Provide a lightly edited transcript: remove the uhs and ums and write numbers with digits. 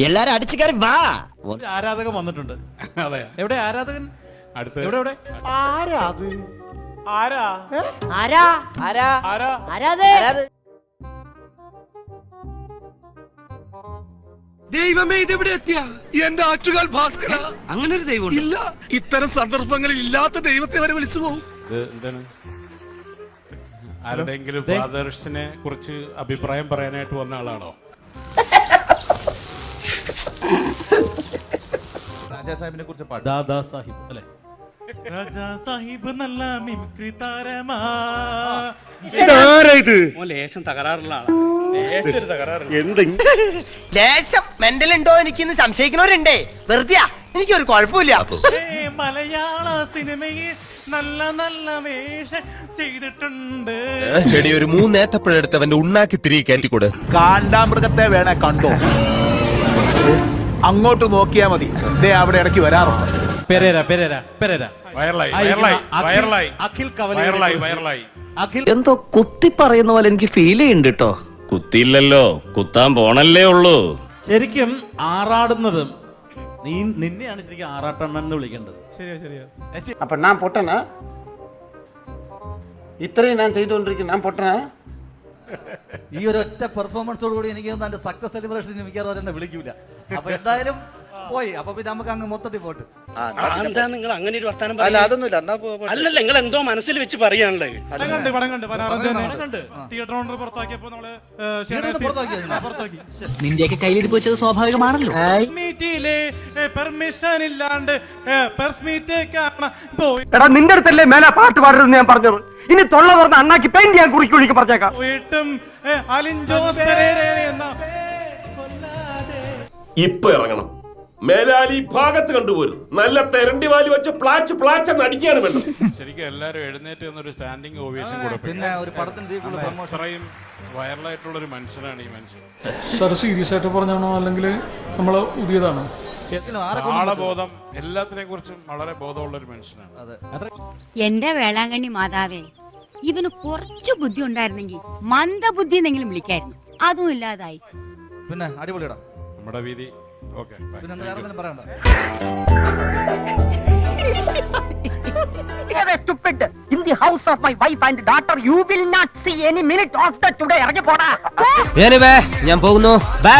എല്ലാരും അടിച്ചു കയറി വാ. ആരാധകൻ വന്നിട്ടുണ്ട്. അതെ, എവിടെ ആരാധകൻ? അടുത്ത എവിടെ? ആരാ അത്? ആരാ ആരാ ആരാ ആരാ ആരാത്? ദൈവമേ, ഇതെവിടെ എത്തിയ എന്റെ ആറ്റുകാൽ ഭാസ്കര. അങ്ങനെ ഒരു ദൈവം ഇല്ല. ഇത്തരം സന്ദർഭങ്ങളിൽ ഇല്ലാത്ത ദൈവത്തെ വരെ വിളിച്ചു പോകും. ഇത് എന്താണ്? ആരുടെയെങ്കിലും ഫാദേഴ്സിനെ കുറിച്ച് അഭിപ്രായം പറയാനായിട്ട് വന്ന ആളാണോ? രാജാ സാഹിബിനെ കുറിച്ച് പാട്ട്. ദാദാ സാഹിബ് അല്ലേ? രാജാ സാഹിബ് നല്ല മിമിക്രി താരമാ. ലേശം തകരാറുള്ള ആളാണ്. ലേശം മെന്റൽ ഉണ്ടോ എനിക്കിന്ന് സംശയിക്കുന്നവരുണ്ടേ. വെറുതെ എനിക്കൊരു കുഴപ്പമില്ല. മലയാള സിനിമയിൽ നല്ല നല്ല വേഷം ചെയ്തിട്ടുണ്ട്. ഒരു മൂന്നേത്തപ്പഴെടുത്ത് അവന്റെ ഉണ്ണാക്കി തിരികെ കയറ്റിക്കൂട്. കാണ്ടാമൃഗത്തെ വേണേ കണ്ടോ, അങ്ങോട്ട് നോക്കിയാ മതി. ദേ അവിടെ ഇടയ്ക്ക് വരാറുണ്ട്. എന്തോ കുത്തി പറയുന്ന പോലെ എനിക്ക് ഫീൽ ചെയ്യുന്നുണ്ട് കേട്ടോ. കുത്തിയില്ലല്ലോ, കുത്താൻ പോണല്ലേ ഉള്ളൂ. ശരിക്കും ആറാടുന്നത് നിന്നെയാണ് ശരിക്കും ആറാട്ടണ്ണൻ എന്ന് വിളിക്കേണ്ടത്. ശരിയാ. അപ്പൊ ഞാൻ പൊട്ടനാ? ഇത്രയും ഞാൻ ചെയ്തുകൊണ്ടിരിക്കുന്നു, ഞാൻ പൊട്ടനാ? ഈ ഒരു ഒറ്റ പെർഫോമൻസോട് കൂടി എനിക്ക് എന്റെ സക്സസ് സെലിബ്രേഷൻ മിക്കവാറും വിളിക്കൂല. അപ്പൊ എന്തായാലും പോയി. അപ്പൊ പിന്നെ നമുക്ക് അങ്ങ് മൊത്തത്തിൽ പോട്ട്. എന്താ നിങ്ങൾ അങ്ങനെ ഒരു വർത്താനം? അല്ലല്ല, നിങ്ങൾ എന്തോ മനസ്സിൽ വെച്ച് പറയാനുള്ളത്. പടം കണ്ട് തിയേറ്റർ ഓണർ പുറത്താക്കിയപ്പോ നമ്മള് നിന്റെയൊക്കെ കയ്യിലിരിപ്പ് വെച്ചത് സ്വാഭാവികമാണല്ലോ. മീറ്റിലെ പെർമിഷൻ ഇല്ലാണ്ട് പ്രസ് മീറ്റ് പോയി. എടാ, നിന്റെ അടുത്തല്ലേ മേലെ പാട്ട് പാടരുതെന്ന് ഞാൻ പറഞ്ഞത്. ഇനി തൊള്ള പറഞ്ഞ അണ്ണാക്കി പെയിന്റ് ഞാൻ കുറിക്കുള്ളിക്ക് പറഞ്ഞേക്കാം. പോയിട്ടും അലിൻജോസ് പെരേര എന്ന ഇപ്പൊ ഇറങ്ങണം. മേലാലി ഭാഗത്ത് കണ്ടുപോരും. നല്ല തെരണ്ടി വാലി വെച്ച് പ്ലാച്ച് നടിക്കാണ് വേണ്ടത്. ശരിക്കും എല്ലാരും എഴുന്നേറ്റ് എന്നൊരു സ്റ്റാൻഡിങ് ഓവേഷൻ കൂടെ. പിന്നെ ഒരു പടത്തിന് അത്രയും വൈറലായിട്ടുള്ള ഒരു മനുഷ്യനാണ് ഈ മനുഷ്യൻ. സാർ സീരിയസ് ആയിട്ട് പറഞ്ഞാണോ അല്ലെങ്കിൽ നമ്മള് പുതിയതാണോ? ആളബോധം, എല്ലാത്തിനെ കുറിച്ചും വളരെ ബോധമുള്ള ഒരു മനുഷ്യനാണ്. എന്റെ വേളാങ്കണ്ണി മാതാവേ, ഇവന് കുറച്ചു ബുദ്ധി ഉണ്ടായിരുന്നെങ്കിൽ മന്ദബുദ്ധി എന്നെങ്കിലും വിളിക്കായിരുന്നു. അതും ഇല്ലാതായി. പിന്നെ അടിപൊളിയിടാ നമ്മുടെ വീതി. ഓക്കെ, പിന്നെ വേറെ ഒന്നും പറയണ്ട. In the house of my wife and daughter, you will not see any minute of that today. ഇറങ്ങി പോടാ. ഞാൻ പോകുന്നു. ബൈ.